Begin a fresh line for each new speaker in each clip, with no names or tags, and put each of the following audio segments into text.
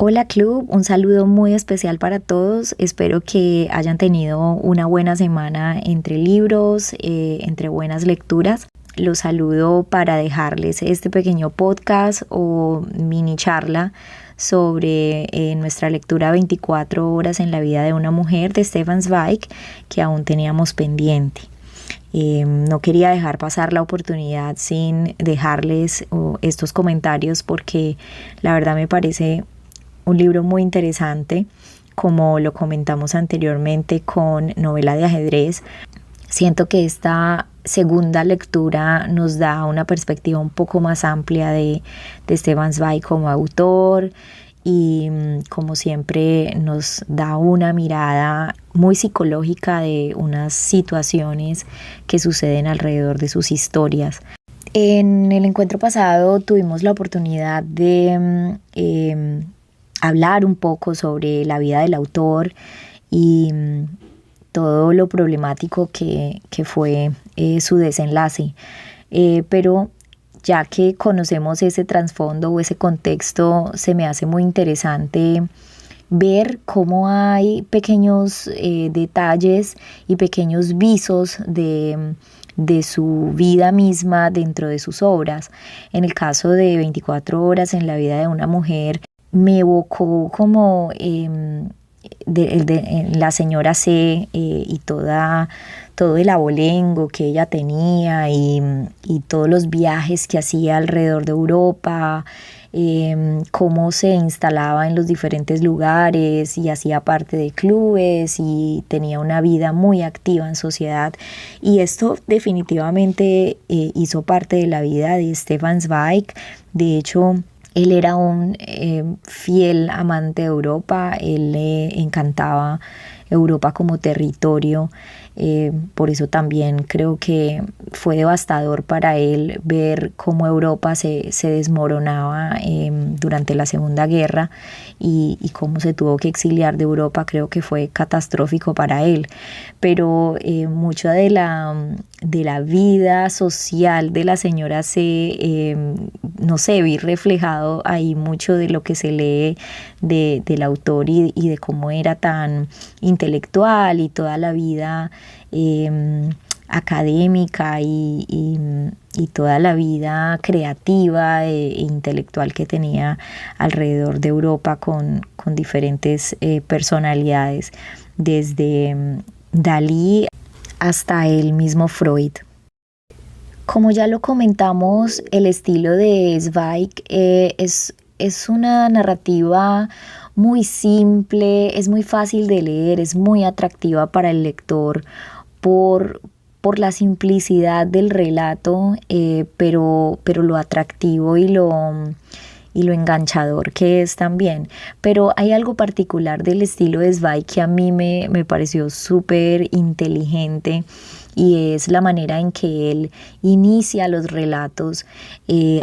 Hola Club, un saludo muy especial para todos. Espero que hayan tenido una buena semana entre libros, entre buenas lecturas. Los saludo para dejarles este pequeño podcast o mini charla sobre nuestra lectura 24 horas en la vida de una mujer de Stefan Zweig que aún teníamos pendiente. No quería dejar pasar la oportunidad sin dejarles estos comentarios porque la verdad me parece un libro muy interesante, como lo comentamos anteriormente con Novela de ajedrez. Siento que esta segunda lectura nos da una perspectiva un poco más amplia de Stefan Zweig como autor y como siempre nos da una mirada muy psicológica de unas situaciones que suceden alrededor de sus historias. En el encuentro pasado tuvimos la oportunidad de hablar un poco sobre la vida del autor y todo lo problemático que fue su desenlace. Pero ya que conocemos ese trasfondo o ese contexto, se me hace muy interesante ver cómo hay pequeños detalles y pequeños visos de su vida misma dentro de sus obras. En el caso de 24 horas en la vida de una mujer, me evocó como la señora C y todo el abolengo que ella tenía y todos los viajes que hacía alrededor de Europa, cómo se instalaba en los diferentes lugares y hacía parte de clubes y tenía una vida muy activa en sociedad. Y esto definitivamente hizo parte de la vida de Stefan Zweig. De hecho, él era un fiel amante de Europa, él le encantaba Europa como territorio, por eso también creo que fue devastador para él ver cómo Europa se desmoronaba durante la Segunda Guerra y cómo se tuvo que exiliar de Europa. Creo que fue catastrófico para él, pero mucha de la vida social de la señora C, no sé, vi reflejado ahí mucho de lo que se lee del autor y de cómo era tan intelectual y toda la vida académica y toda la vida creativa e intelectual que tenía alrededor de Europa con diferentes personalidades, desde Dalí hasta el mismo Freud. Como ya lo comentamos, el estilo de Zweig es una narrativa muy simple, es muy fácil de leer, es muy atractiva para el lector por la simplicidad del relato, pero lo atractivo y lo enganchador que es también. Pero hay algo particular del estilo de Zweig que a mí me pareció súper inteligente, y es la manera en que él inicia los relatos,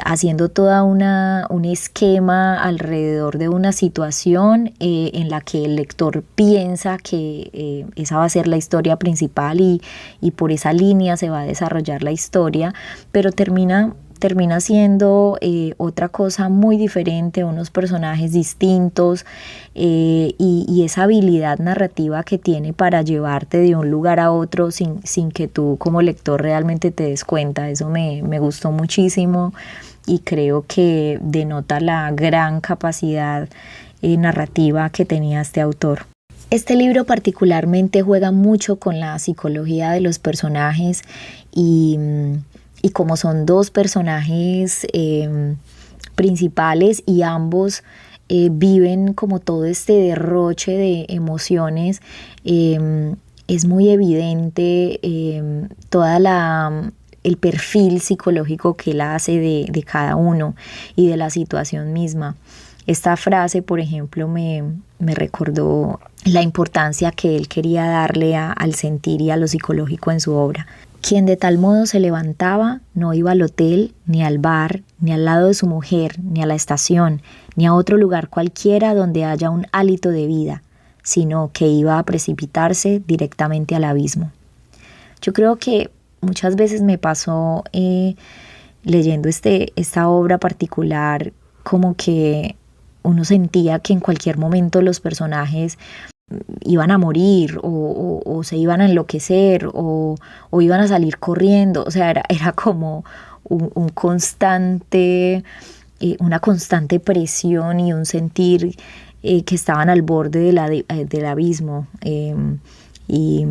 haciendo toda un esquema alrededor de una situación en la que el lector piensa que esa va a ser la historia principal y por esa línea se va a desarrollar la historia, pero termina siendo otra cosa muy diferente, unos personajes distintos, y esa habilidad narrativa que tiene para llevarte de un lugar a otro sin que tú como lector realmente te des cuenta. Eso me gustó muchísimo y creo que denota la gran capacidad narrativa que tenía este autor. Este libro particularmente juega mucho con la psicología de los personajes y como son dos personajes principales y ambos viven como todo este derroche de emociones, es muy evidente el perfil psicológico que él hace de cada uno y de la situación misma. Esta frase, por ejemplo, me recordó la importancia que él quería darle al sentir y a lo psicológico en su obra. Quien de tal modo se levantaba no iba al hotel, ni al bar, ni al lado de su mujer, ni a la estación, ni a otro lugar cualquiera donde haya un hálito de vida, sino que iba a precipitarse directamente al abismo. Yo creo que muchas veces me pasó leyendo esta obra particular, como que uno sentía que en cualquier momento los personajes iban a morir o se iban a enloquecer o iban a salir corriendo. O sea, era como un constante, una constante presión y un sentir que estaban al borde del abismo. Y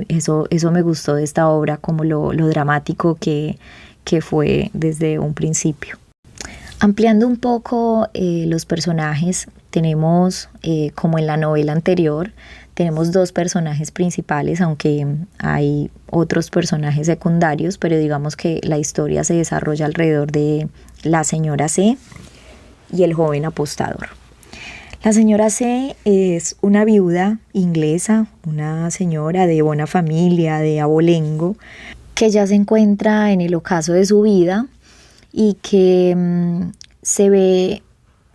eso me gustó de esta obra, como lo dramático que fue desde un principio. Ampliando un poco los personajes, tenemos, como en la novela anterior, tenemos dos personajes principales, aunque hay otros personajes secundarios, pero digamos que la historia se desarrolla alrededor de la señora C y el joven apostador. La señora C es una viuda inglesa, una señora de buena familia, de abolengo, que ya se encuentra en el ocaso de su vida y que se ve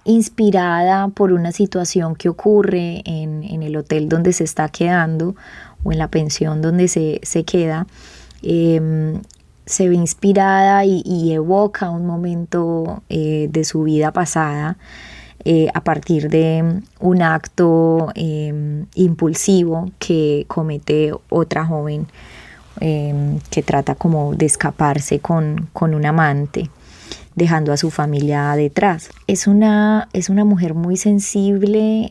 inspirada por una situación que ocurre en el hotel donde se está quedando o en la pensión donde se queda. Se ve inspirada y evoca un momento de su vida pasada a partir de un acto impulsivo que comete otra joven que trata como de escaparse con un amante, dejando a su familia detrás. Es una mujer muy sensible,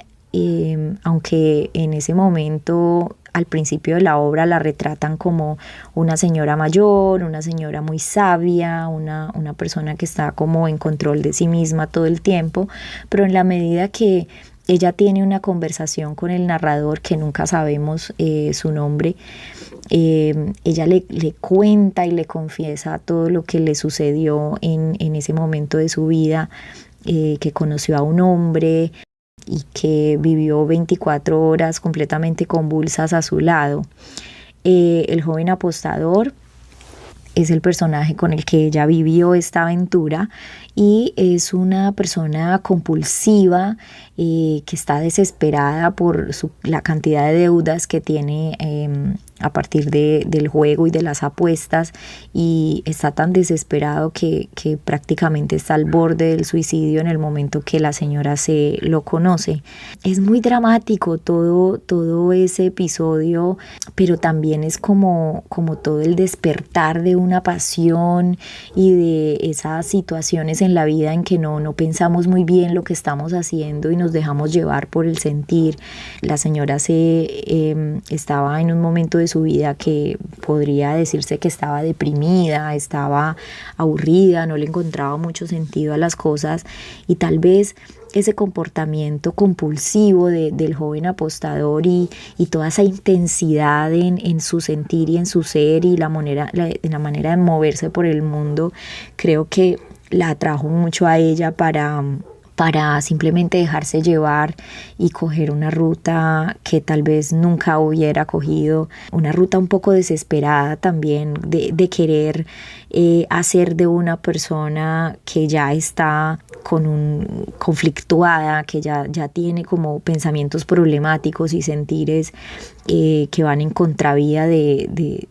aunque en ese momento, al principio de la obra, la retratan como una señora mayor, una señora muy sabia, una persona que está como en control de sí misma todo el tiempo, pero en la medida que ella tiene una conversación con el narrador, que nunca sabemos su nombre, ella le cuenta y le confiesa todo lo que le sucedió en ese momento de su vida, que conoció a un hombre y que vivió 24 horas completamente convulsas a su lado. El joven apostador es el personaje con el que ella vivió esta aventura y es una persona compulsiva que está desesperada por la cantidad de deudas que tiene a partir del juego y de las apuestas, y está tan desesperado que prácticamente está al borde del suicidio en el momento que la señora se lo conoce. Es muy dramático todo ese episodio, pero también es como todo el despertar de una pasión y de esas situaciones en la vida en que no pensamos muy bien lo que estamos haciendo y nos dejamos llevar por el sentir. La señora estaba en un momento de su vida que podría decirse que estaba deprimida, estaba aburrida, no le encontraba mucho sentido a las cosas, y tal vez ese comportamiento compulsivo del joven apostador y toda esa intensidad en su sentir y en su ser y la manera de moverse por el mundo, creo que la atrajo mucho a ella para simplemente dejarse llevar y coger una ruta que tal vez nunca hubiera cogido, una ruta un poco desesperada también de querer hacer de una persona que ya está conflictuada, que ya tiene como pensamientos problemáticos y sentires que van en contravía de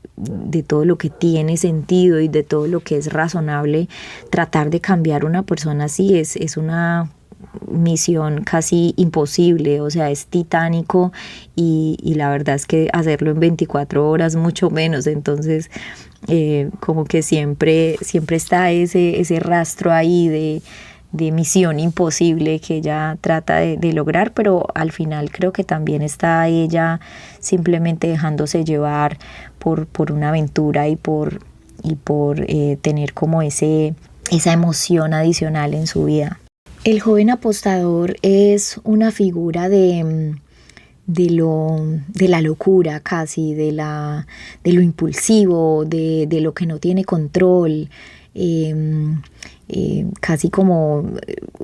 todo lo que tiene sentido y de todo lo que es razonable. Tratar de cambiar una persona así es una misión casi imposible, o sea, es titánico, y la verdad es que hacerlo en 24 horas mucho menos. Entonces como que siempre está ese rastro ahí de misión imposible que ella trata de lograr, pero al final creo que también está ella simplemente dejándose llevar por una aventura y por tener como esa emoción adicional en su vida. El joven apostador es una figura de la locura casi, de lo impulsivo, de lo que no tiene control, casi como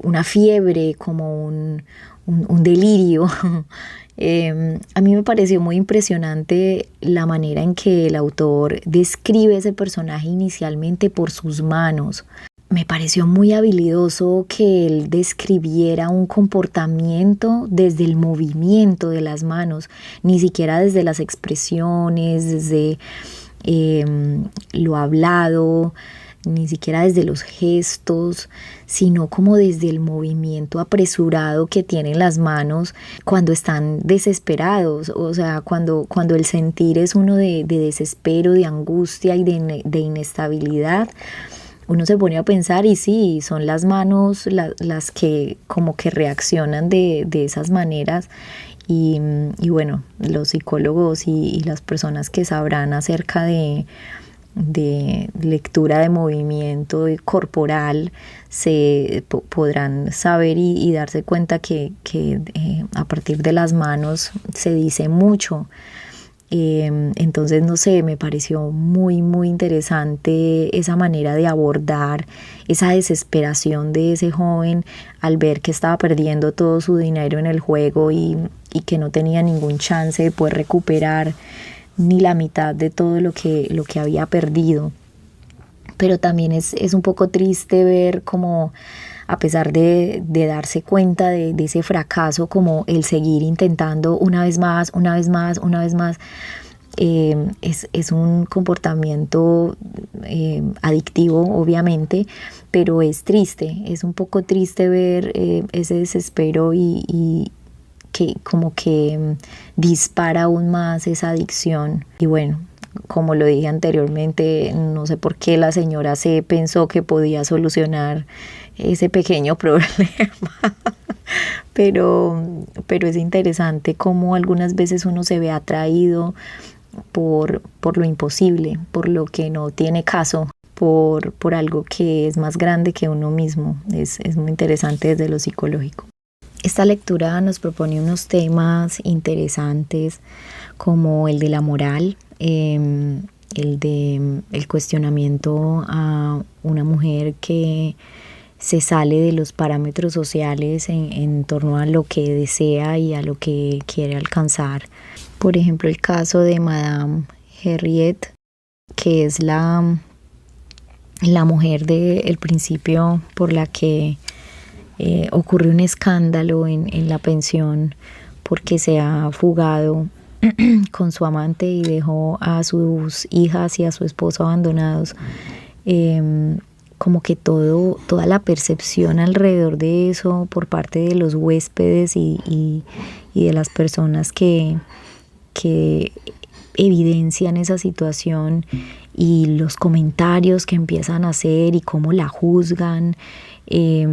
una fiebre, como un delirio. A mí me pareció muy impresionante la manera en que el autor describe ese personaje inicialmente por sus manos. Me pareció muy habilidoso que él describiera un comportamiento desde el movimiento de las manos, ni siquiera desde las expresiones, desde lo hablado, ni siquiera desde los gestos, sino como desde el movimiento apresurado que tienen las manos cuando están desesperados. O sea, cuando el sentir es uno de desespero, de angustia y de inestabilidad, uno se pone a pensar y sí, son las manos las que como que reaccionan de esas maneras. Y bueno, los psicólogos y las personas que sabrán acerca de lectura de movimiento corporal podrán saber y darse cuenta que a partir de las manos se dice mucho. Entonces, no sé, me pareció muy, muy interesante esa manera de abordar esa desesperación de ese joven al ver que estaba perdiendo todo su dinero en el juego y que no tenía ningún chance de poder recuperar ni la mitad de todo lo que había perdido. Pero también es un poco triste ver como, a pesar de darse cuenta de ese fracaso, como el seguir intentando una vez más, una vez más, una vez más. Es un comportamiento adictivo, obviamente, pero es triste, es un poco triste ver ese desespero y que como que dispara aún más esa adicción. Y bueno, como lo dije anteriormente, no sé por qué la señora C pensó que podía solucionar ese pequeño problema. Pero es interesante cómo algunas veces uno se ve atraído por lo imposible, por lo que no tiene caso, por algo que es más grande que uno mismo. Es muy interesante desde lo psicológico. Esta lectura nos propone unos temas interesantes como el de la moral, el cuestionamiento a una mujer que se sale de los parámetros sociales en torno a lo que desea y a lo que quiere alcanzar. Por ejemplo, el caso de Madame Henriette, que es la mujer del principio por la que ocurrió un escándalo en la pensión porque se ha fugado con su amante y dejó a sus hijas y a su esposo abandonados. Como que toda la percepción alrededor de eso por parte de los huéspedes y de las personas que evidencian esa situación y los comentarios que empiezan a hacer y cómo la juzgan. Y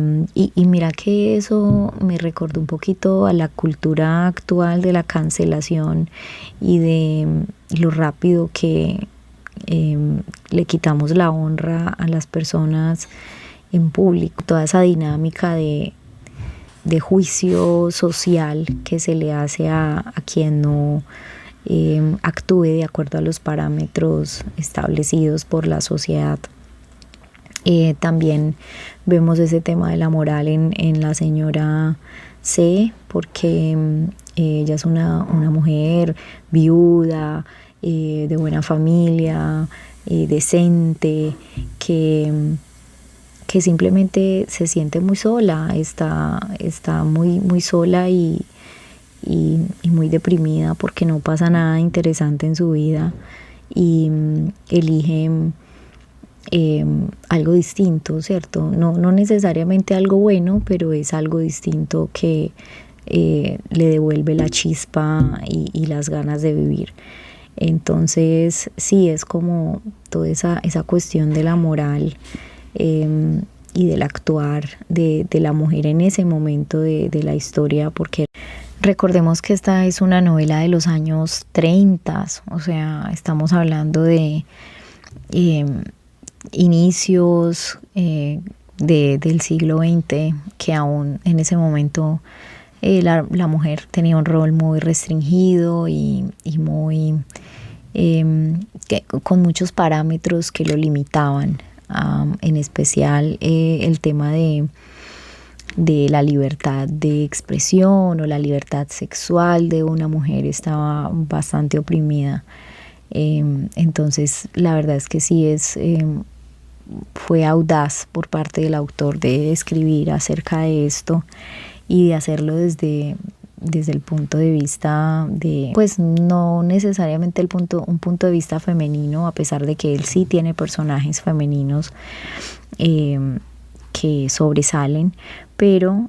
mira que eso me recordó un poquito a la cultura actual de la cancelación y de lo rápido que le quitamos la honra a las personas en público. Toda esa dinámica de juicio social que se le hace a quien no actúe de acuerdo a los parámetros establecidos por la sociedad. También vemos ese tema de la moral en la señora C, porque ella es una mujer viuda, de buena familia, decente, que simplemente se siente muy sola, está muy, muy sola y muy deprimida porque no pasa nada interesante en su vida y elige algo distinto, ¿cierto? No necesariamente algo bueno, pero es algo distinto que le devuelve la chispa y las ganas de vivir. Entonces sí, es como toda esa cuestión de la moral y del actuar de la mujer en ese momento de la historia, porque recordemos que esta es una novela de los años 30, o sea, estamos hablando de inicios del siglo XX, que aún en ese momento la mujer tenía un rol muy restringido y muy con muchos parámetros que lo limitaban, en especial el tema de la libertad de expresión o la libertad sexual de una mujer estaba bastante oprimida. Entonces la verdad es que sí fue audaz por parte del autor de escribir acerca de esto y de hacerlo desde desde el punto de vista de, pues no necesariamente un punto de vista femenino, a pesar de que él sí tiene personajes femeninos que sobresalen, pero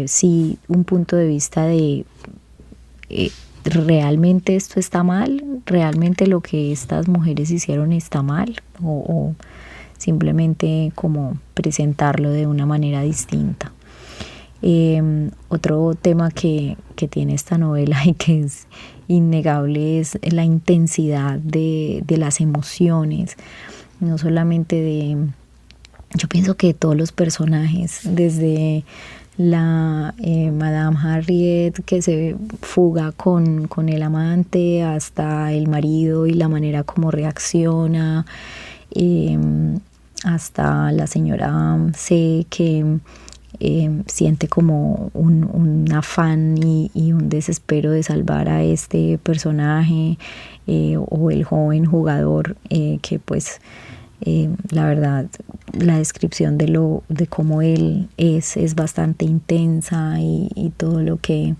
sí un punto de vista de ¿realmente esto está mal? ¿Realmente lo que estas mujeres hicieron está mal? O simplemente como presentarlo de una manera distinta. Otro tema que tiene esta novela y que es innegable es la intensidad de las emociones, no solamente de... Yo pienso que todos los personajes, desde la Madame Harriet que se fuga con el amante, hasta el marido y la manera como reacciona, hasta la señora C que siente como un afán y un desespero de salvar a este personaje, o el joven jugador que pues la verdad la descripción de cómo él es bastante intensa, y todo lo que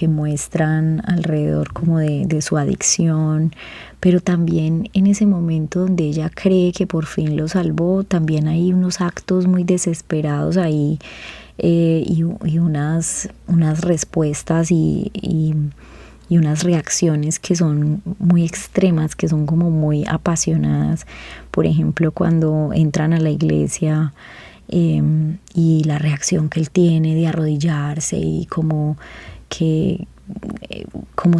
muestran alrededor como de su adicción, pero también en ese momento donde ella cree que por fin lo salvó, también hay unos actos muy desesperados ahí, y unas respuestas y unas reacciones que son muy extremas, que son como muy apasionadas. Por ejemplo, cuando entran a la iglesia, y la reacción que él tiene de arrodillarse y como si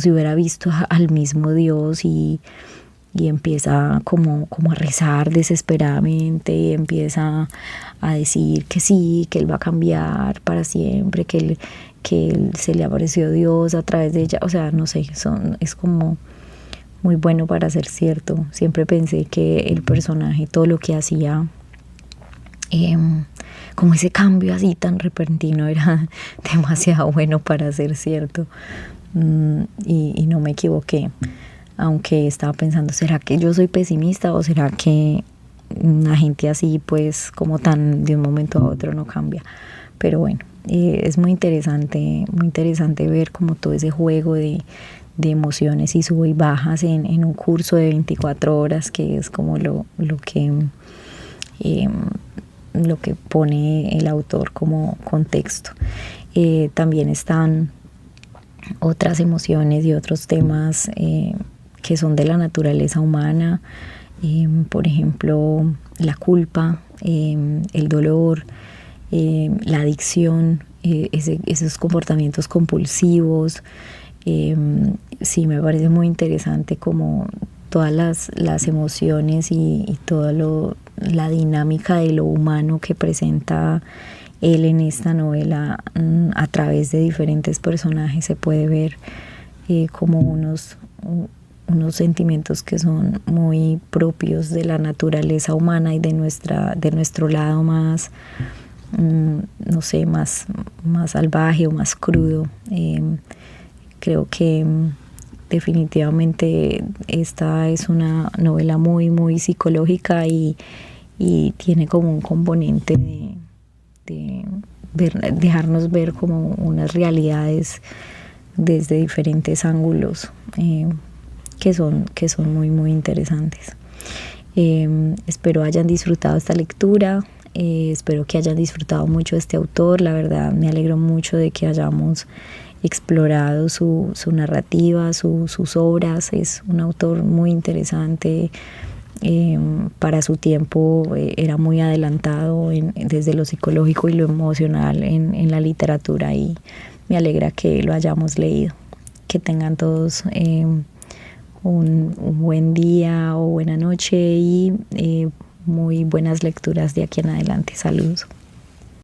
hubiera visto al mismo Dios, y empieza como a rezar desesperadamente, y empieza a decir que sí, que él va a cambiar para siempre, que él se le apareció Dios a través de ella. O sea, no sé, es como muy bueno para ser cierto. Siempre pensé que el personaje, todo lo que hacía, como ese cambio así tan repentino, era demasiado bueno para ser cierto. Y no me equivoqué, aunque estaba pensando, ¿será que yo soy pesimista o será que una gente así pues como tan de un momento a otro no cambia? Pero bueno, es muy interesante ver como todo ese juego de emociones y sub y bajas en un curso de 24 horas, que es como lo que pone el autor como contexto. También están otras emociones y otros temas que son de la naturaleza humana, por ejemplo, la culpa, el dolor, la adicción, esos comportamientos compulsivos. Sí, me parece muy interesante como todas las emociones y toda la dinámica de lo humano que presenta él en esta novela. A través de diferentes personajes se puede ver como unos sentimientos que son muy propios de la naturaleza humana y de nuestro lado más, no sé, más salvaje o más crudo. Creo que definitivamente esta es una novela muy, muy psicológica, y tiene como un componente de dejarnos ver como unas realidades desde diferentes ángulos, que son muy, muy interesantes. Espero hayan disfrutado esta lectura. Espero que hayan disfrutado mucho de este autor. La verdad me alegro mucho de que hayamos explorado su narrativa, sus obras. Es un autor muy interesante. Para su tiempo era muy adelantado desde lo psicológico y lo emocional en la literatura, y me alegra que lo hayamos leído. Que tengan todos un buen día o buena noche, y muy buenas lecturas de aquí en adelante. Saludos.